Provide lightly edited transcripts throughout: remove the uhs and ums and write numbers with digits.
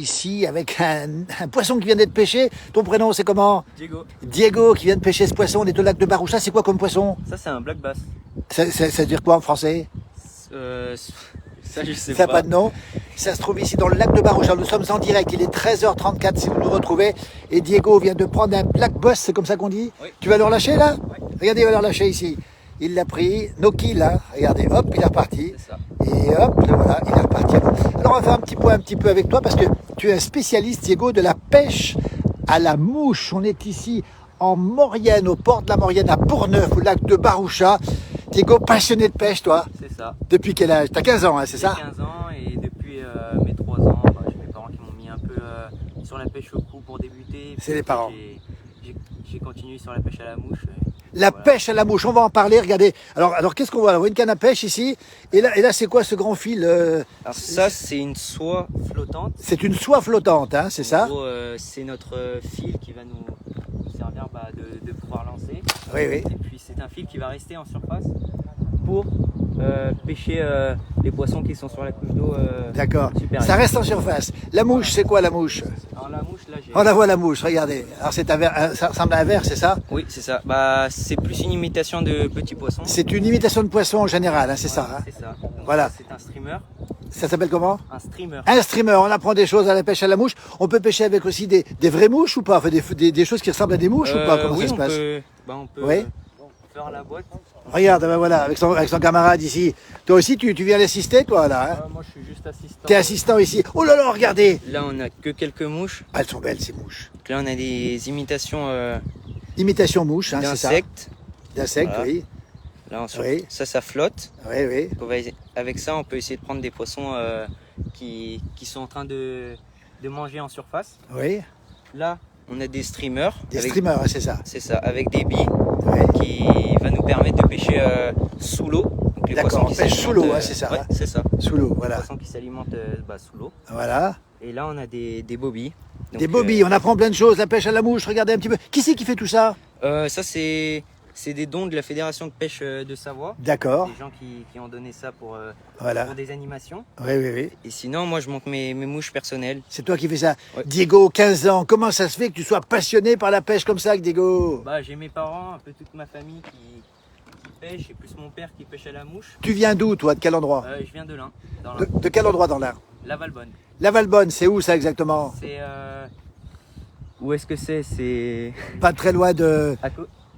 Ici avec un poisson qui vient d'être pêché. Ton prénom c'est comment? Diego. Diego qui vient de pêcher ce poisson. On est au lac de Baroucha. C'est quoi comme poisson? Ça, c'est un black bass. Ça veut dire quoi en français? Ça, je sais Ça n'a pas. pas de nom. Ça se trouve ici dans le lac de Baroucha. Nous sommes en direct. Il est 13h34 si vous nous retrouvez. Et Diego vient de prendre un black bass. C'est comme ça qu'on dit? Oui. Tu vas le relâcher là? Ouais. Regardez, il va le relâcher ici. Il l'a pris. Noki là. Regardez, hop, il est reparti. C'est ça. Et hop, le voilà, il est reparti. Alors on va faire un petit point un petit peu avec toi parce que tu es un spécialiste, Diego, de la pêche à la mouche. On est ici en Maurienne, au port de la Maurienne, à Bourgneuf, au lac de Baroucha. Diego, passionné de pêche, toi? C'est ça. Depuis quel âge? T'as 15 ans, hein, c'est ça? J'ai 15 ans et depuis mes 3 ans, j'ai mes parents qui m'ont mis un peu sur la pêche au cou pour débuter. C'est les parents. J'ai continué sur la pêche à la mouche. La Voilà. pêche à la mouche, on va en parler, regardez. Alors qu'est-ce qu'on voit là? On voit une canne à pêche ici. Et là c'est quoi ce grand fil? Alors ça, c'est une soie flottante. C'est une soie flottante, hein, c'est ça? En gros, c'est notre fil qui va nous servir de pouvoir lancer. Oui, oui. Et puis c'est un fil qui va rester en surface pour pêcher les poissons qui sont sur la couche d'eau D'accord. supérieure. Ça reste en surface. La mouche, c'est quoi la mouche? Alors la mouche, là, j'ai... On la voit la mouche, regardez. Alors c'est un ver, ça ressemble à un ver, c'est ça? Oui, c'est ça. Bah, c'est plus une imitation de petits poissons. C'est une imitation de poisson en général, hein, c'est ça. Hein? C'est ça. Donc, Voilà. C'est un streamer. Ça s'appelle comment? Un streamer. Un streamer. On apprend des choses à la pêche à la mouche. On peut pêcher avec aussi des vraies mouches ou pas? Enfin, des choses qui ressemblent à des mouches ou pas? Comment oui, ça se passe? on peut Oui. faire la boîte. Regarde, ben voilà, avec son camarade ici. Toi aussi, tu viens l'assister, toi, là. Hein? Moi, je suis juste assistant. T'es assistant ici. Oh là là, regardez. Là, on a que quelques mouches. Ah, elles sont belles, ces mouches. Donc là, on a des imitations Imitation mouche, hein, c'est ça? d'insectes. D'insectes, Voilà. oui. Là, Oui. ça flotte. Oui, oui. Donc, avec ça, on peut essayer de prendre des poissons qui sont en train de manger en surface. Oui. Là, on a des streamers. Des streamers, hein, c'est ça. C'est ça, avec des billes Oui. qui va nous permettre de pêcher sous l'eau. Donc, les D'accord, poissons qui on pêche sous s'alimentent, l'eau, hein, c'est ça, Ouais, hein. c'est ça. Sous l'eau, Les voilà. poissons qui s'alimentent sous l'eau. Voilà. Et là, on a des bobies. Donc, Des bobies, on apprend plein de choses. La pêche à la mouche, regardez un petit peu. Qui c'est qui fait tout ça? ça, c'est des dons de la Fédération de pêche de Savoie. D'accord. Des gens qui ont donné ça pour Voilà. des animations. Oui, oui, oui. Et sinon, moi, je monte mes mouches personnelles. C'est toi qui fais ça. Ouais. Diego, 15 ans. Comment ça se fait que tu sois passionné par la pêche comme ça, Diego? Bah, j'ai mes parents, un peu toute ma famille qui pêche, et plus mon père qui pêche à la mouche. Tu viens d'où, toi? De quel endroit? Je viens de l'Ain, dans l'Ain. De quel endroit dans l'Ain? La Valbonne. La Valbonne, c'est où ça exactement? C'est où est-ce que c'est Pas très loin de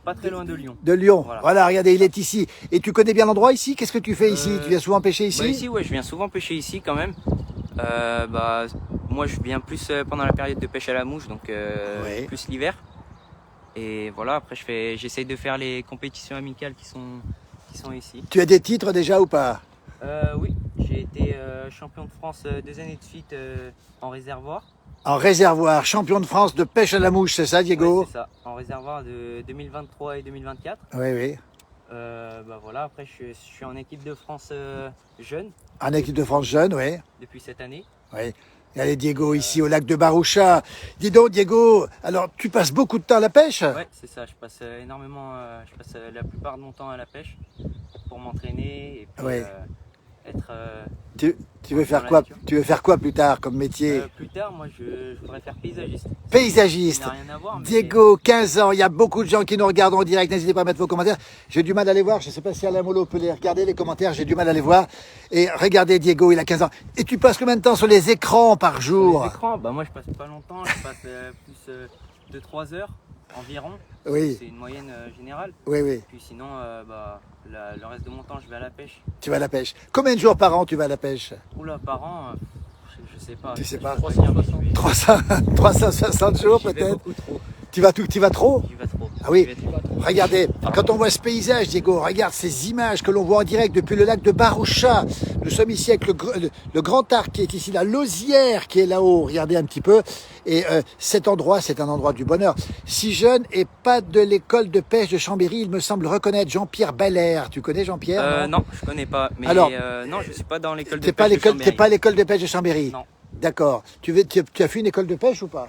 pas très loin de Lyon. Lyon. Voilà. Voilà, regardez, il est ici. Et tu connais bien l'endroit ici? Qu'est-ce que tu fais ici? Tu viens souvent pêcher ici? Bah, ici, ouais, je viens souvent pêcher ici quand même. Bah, moi, je viens plus pendant la période de pêche à la mouche, donc Ouais. plus l'hiver. Et voilà, après, j'essaye de faire les compétitions amicales qui sont ici. Tu as des titres déjà ou pas? Oui, j'ai été champion de France 2 années de suite en réservoir. En réservoir, champion de France de pêche à la mouche, c'est ça, Diego? Ouais, c'est ça, en réservoir de 2023 et 2024. Oui, oui. Bah voilà, après je suis en équipe de France jeune En équipe de France jeune, oui. depuis cette année. Oui. Regardez Diego ici au lac de Baroucha. Dis donc, Diego, alors tu passes beaucoup de temps à la pêche? Ouais, c'est ça, je passe énormément, je passe la plupart de mon temps à la pêche pour m'entraîner et puis Ouais. être... Tu veux faire dans la quoi? nature. Tu veux faire quoi plus tard comme métier? plus tard, moi je voudrais faire paysagiste. Paysagiste. Ça n'a rien à voir, mais Diego, 15 ans, il y a beaucoup de gens qui nous regardent en direct, n'hésitez pas à mettre vos commentaires. J'ai du mal à les voir, je ne sais pas si Alain Molo peut les regarder, les commentaires, j'ai du mal à les voir. Et regardez Diego, il a 15 ans. Et tu passes combien de temps sur les écrans par jour? les écrans, bah moi je passe pas longtemps, je passe plus de 3 heures environ. Oui, C'est une moyenne générale. oui, oui, Puis sinon, bah, le reste de mon temps, je vais à la pêche. tu vas à la pêche. Combien de jours par an tu vas à la pêche? Oula, par an, je sais pas. Tu sais pas. 368. 360 jours J'y vais peut-être? beaucoup trop. Tu vas trop? J'y vais trop. Ah oui. J'y vais trop. Regardez, quand on voit ce paysage, Diego, regarde ces images que l'on voit en direct depuis le lac de Baroucha. Nous sommes ici avec le grand arc qui est ici, la Lausière qui est là-haut. Regardez un petit peu. Et cet endroit, c'est un endroit du bonheur. Si jeune et pas de l'école de pêche de Chambéry, il me semble reconnaître Jean-Pierre Belair. Tu connais Jean-Pierre? Non, je connais pas. Mais Alors, non, je suis pas dans l'école de T'es pêche pas de l'école, Chambéry. t'es pas à l'école de pêche de Chambéry? Non. D'accord. Tu as fait une école de pêche ou pas?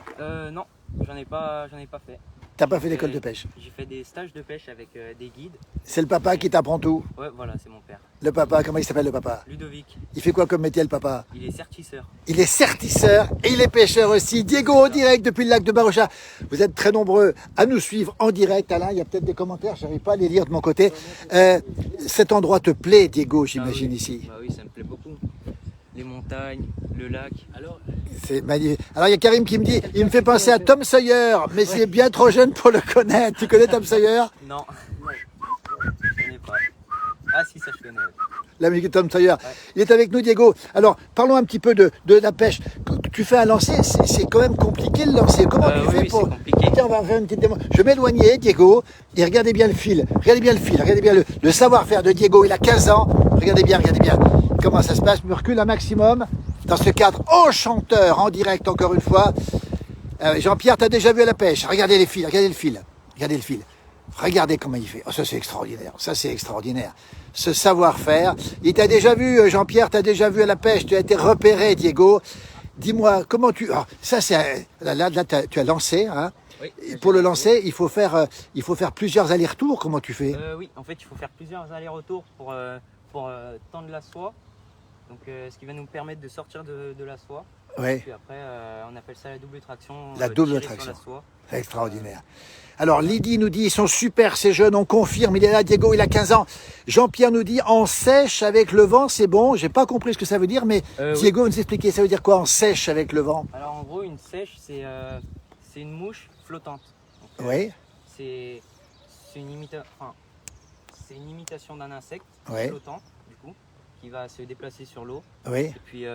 Non, j'en ai pas fait. T'as pas fait d'école de pêche. J'ai fait des stages de pêche avec des guides. C'est le papa qui t'apprend tout. Ouais, voilà, c'est mon père. Le papa, comment il s'appelle le papa? Ludovic. Il fait quoi comme métier le papa? Il est certisseur. Il est certisseur et il est pêcheur aussi. Diego en direct depuis le lac de Barocha. Vous êtes très nombreux à nous suivre en direct. Alain, il y a peut-être des commentaires, j'arrive pas à les lire de mon côté. Cet endroit te plaît, Diego, j'imagine, oui. ici. Bah oui, ça me plaît beaucoup. Les montagnes, le lac. Alors, C'est magnifique. Alors il y a Karim qui me dit, il me fait penser à Tom Sawyer, mais il est bien trop jeune pour le connaître. Tu connais Tom Sawyer? non, je connais pas. Ah si, ça je connais. L'ami de Tom Sawyer. Ouais. Il est avec nous, Diego. Alors, parlons un petit peu de la pêche. Quand tu fais un lancer, c'est quand même compliqué le lancer. Comment tu fais oui, pour... c'est compliqué. Tiens, on va faire une petite démo. Je vais m'éloigner, Diego, et regardez bien le fil. Regardez bien le fil. Regardez bien le savoir-faire de Diego. Il a 15 ans. Regardez bien comment ça se passe. Je me recule un maximum. Dans ce cadre enchanteur, en direct, encore une fois. Jean-Pierre, tu as déjà vu à la pêche. Regardez les fils. Regardez le fil. Regardez le fil. Regardez comment il fait. Oh, ça, c'est extraordinaire. Ça, c'est extraordinaire. Ce savoir-faire. Il t'a déjà vu, Jean-Pierre, t'as déjà vu à la pêche. Tu as été repéré, Diego. Dis-moi, comment tu... Alors, ça, c'est... Là, tu as lancé, hein. Oui, Et pour le lancer, il faut faire plusieurs allers-retours. Comment tu fais? Oui, en fait, il faut faire plusieurs allers-retours pour tendre la soie. Donc, ce qui va nous permettre de sortir de la soie. Oui. Puis après, on appelle ça la double traction. La double tirer traction. sur la soie. C'est extraordinaire. Alors, Lydie nous dit, ils sont super ces jeunes, on confirme, il est là, Diego, il a 15 ans. Jean-Pierre nous dit, en sèche avec le vent, c'est bon. J'ai pas compris ce que ça veut dire, mais Diego nous expliquer, ça veut dire quoi, en sèche avec le vent? Alors, en gros, une sèche, c'est une mouche flottante. Donc, Oui. C'est une imitation d'un insecte flottant, du coup, qui va se déplacer sur l'eau. Oui. Et puis,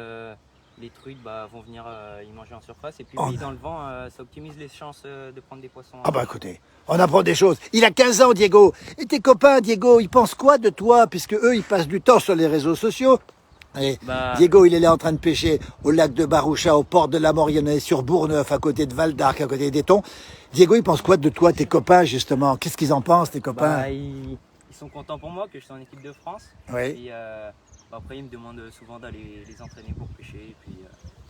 les truites vont venir y manger en surface. Et puis, oui, dans le vent, ça optimise les chances de prendre des poissons. Ah bah écoutez, on apprend des choses. Il a 15 ans, Diego. Et tes copains, Diego, ils pensent quoi de toi? Puisque eux, ils passent du temps sur les réseaux sociaux. Et Diego, il est là en train de pêcher au lac de Baroucha, au port de la Morionnais, sur Bourgneuf, à côté de Val d'Arc, à côté d'Éton. Diego, ils pensent quoi de toi, tes copains, justement? Qu'est-ce qu'ils en pensent, tes copains? Ils sont contents pour moi que je sois en équipe de France. Oui. Et puis, après, ils me demandent souvent d'aller les entraîner pour pêcher. Et puis,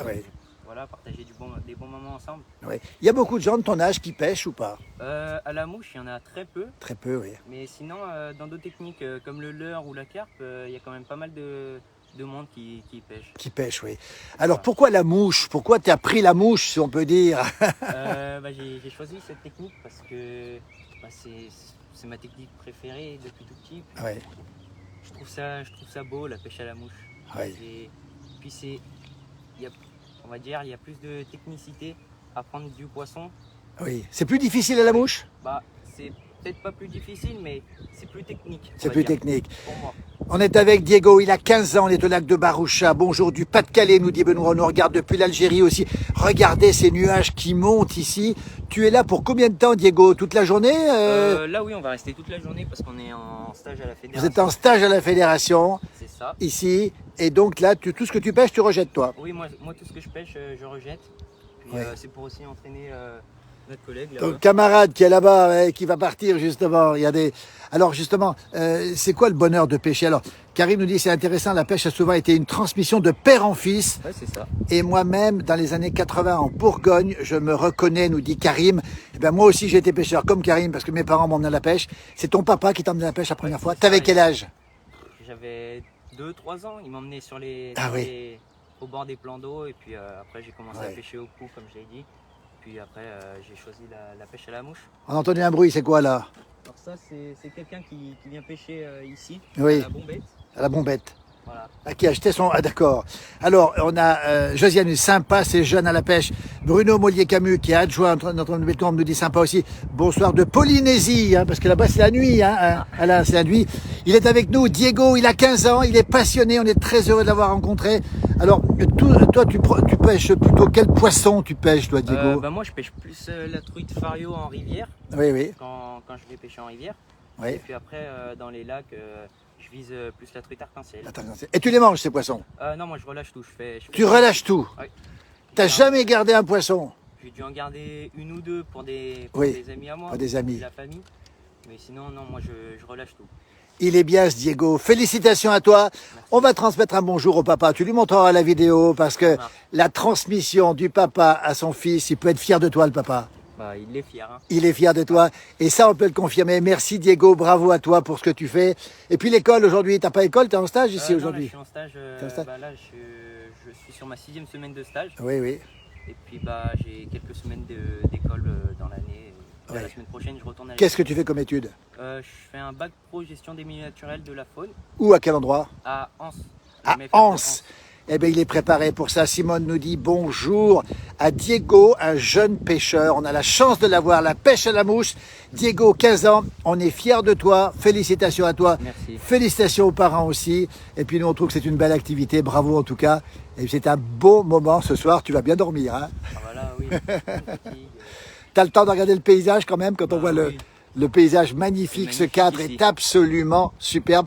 Oui. voilà, partager des bons moments ensemble. Oui. Il y a beaucoup de gens de ton âge qui pêchent ou pas? À la mouche, il y en a très peu. Très peu, oui. Mais sinon, dans d'autres techniques comme le leurre ou la carpe, il y a quand même pas mal de monde qui pêche. Qui pêche, oui. Alors, pourquoi la mouche? Pourquoi tu as pris la mouche, si on peut dire? J'ai choisi cette technique parce que c'est ma technique préférée depuis tout petit. Oui. Je trouve ça beau, la pêche à la mouche. Oui. Et puis on va dire, il y a plus de technicité à prendre du poisson. Oui. C'est plus difficile à la mouche? C'est peut-être pas plus difficile, mais c'est plus technique. C'est plus technique. Pour moi. On est avec Diego, il a 15 ans, on est au lac de Baroucha. Bonjour du Pas-de-Calais, nous dit Benoît, on nous regarde depuis l'Algérie aussi. Regardez ces nuages qui montent ici. Tu es là pour combien de temps, Diego? Toute la journée? Là, oui, on va rester toute la journée parce qu'on est en stage à la fédération. Vous êtes en stage à la fédération, c'est ça. ici, et donc là, tout ce que tu pêches, tu rejettes, toi? Oui, moi tout ce que je pêche, je rejette. Puis, Ouais. c'est pour aussi entraîner notre collègue Ton là-bas. camarade qui est là-bas, qui va partir justement. Il y a des. Alors justement, c'est quoi le bonheur de pêcher? Alors, Karim nous dit c'est intéressant. La pêche a souvent été une transmission de père en fils. Ouais, c'est ça. Et moi-même, dans les années 80 en Bourgogne, je me reconnais, nous dit Karim. Eh ben moi aussi, j'ai été pêcheur comme Karim parce que mes parents m'ont emmené à la pêche. C'est ton papa qui t'a emmené à la pêche la première fois. T'avais quel âge? J'avais 2-3 ans. Il m'emmenait au bord des plans d'eau. Et puis après, j'ai commencé à pêcher au cou, comme je l'ai dit. Puis après, j'ai choisi la pêche à la mouche. On a entendu un bruit, c'est quoi là? Alors ça, c'est quelqu'un qui vient pêcher ici, Oui. à la bombette. À la bombette. Voilà. Ah, qui a acheté son... Ah d'accord. Alors, on a Josiane, sympa, c'est jeune à la pêche. Bruno Mollier-Camus, qui est adjoint notre béton, nous dit sympa aussi. Bonsoir de Polynésie, hein, parce que là-bas c'est la nuit. Alain, c'est la nuit. Il est avec nous, Diego, il a 15 ans, il est passionné, on est très heureux de l'avoir rencontré. Alors, toi, tu pêches plutôt quel poisson tu pêches, toi, Diego? Moi, je pêche plus la truite fario en rivière, Oui, oui. quand je vais pêcher en rivière. Oui. Et puis après, dans les lacs, je vise plus la truite arc-en-ciel. Et tu les manges, ces poissons? Non, moi je relâche tout. Tu relâches tout? Oui. T'as jamais gardé un poisson? J'ai dû en garder une ou deux pour des amis à moi, pour des amis. de la famille. Mais sinon, non, moi je relâche tout. Il est bien ce Diego. Félicitations à toi. Merci. On va transmettre un bonjour au papa. Tu lui montreras la vidéo parce que la transmission du papa à son fils, il peut être fier de toi, le papa. Bah, il est fier. Hein. Il est fier de toi. Et ça, on peut le confirmer. Merci Diego, bravo à toi pour ce que tu fais. Et puis l'école aujourd'hui, t'as pas école, t'es en stage ici aujourd'hui? Je suis en stage. Là, je suis sur ma 6e semaine de stage. Oui, oui. Et puis bah, j'ai quelques semaines d'école dans l'année. Ouais. La semaine prochaine, je retourne à l'école. Qu'est-ce que tu fais comme étude? Je fais un bac pro gestion des milieux naturels de la faune. Où, à quel endroit? À Anse. À Anse. Eh bien, il est préparé pour ça. Simone nous dit bonjour à Diego, un jeune pêcheur. On a la chance de l'avoir, la pêche à la mouche. Diego, 15 ans, on est fiers de toi. Félicitations à toi. Merci. Félicitations aux parents aussi. Et puis nous, on trouve que c'est une belle activité. Bravo en tout cas. Et c'est un beau moment ce soir. Tu vas bien dormir. Hein? Ah, voilà, oui. Tu as le temps de regarder le paysage quand même quand on voit le paysage magnifique. Ce cadre est absolument superbe.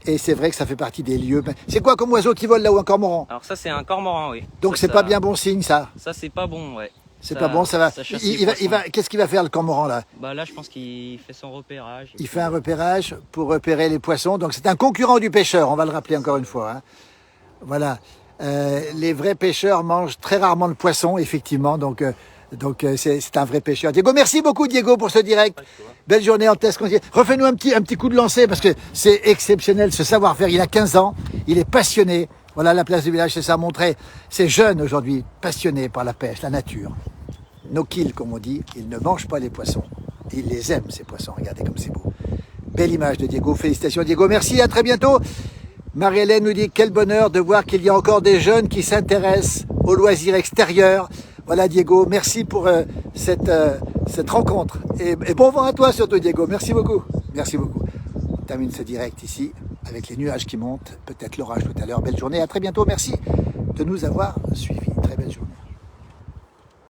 Et c'est vrai que ça fait partie des lieux. C'est quoi comme oiseau qui vole là-haut, un cormoran? Alors ça, c'est un cormoran, oui. Donc c'est pas bien bon signe, ça? Ça, c'est pas bon, ouais. C'est pas bon, ça va. Qu'est-ce qu'il va faire le cormoran là? Bah là, je pense qu'il fait son repérage. Il fait un repérage pour repérer les poissons. Donc c'est un concurrent du pêcheur, on va le rappeler encore une fois. Hein. Voilà. Les vrais pêcheurs mangent très rarement le poisson, effectivement. Donc c'est un vrai pêcheur. Diego, merci beaucoup Diego pour ce direct. Belle journée en test. Refais-nous un petit coup de lancer parce que c'est exceptionnel ce savoir-faire. Il a 15 ans, il est passionné. Voilà, la place du village, c'est ça, montrer ces jeunes aujourd'hui passionnés par la pêche, la nature. No kill, comme on dit, ils ne mangent pas les poissons. Ils les aiment, ces poissons. Regardez comme c'est beau. Belle image de Diego. Félicitations Diego. Merci, à très bientôt. Marie-Hélène nous dit quel bonheur de voir qu'il y a encore des jeunes qui s'intéressent aux loisirs extérieurs. Voilà Diego, merci pour cette rencontre. Et bon vent à toi surtout Diego, merci beaucoup. Merci beaucoup. On termine ce direct ici avec les nuages qui montent, peut-être l'orage tout à l'heure. Belle journée, à très bientôt, merci de nous avoir suivis.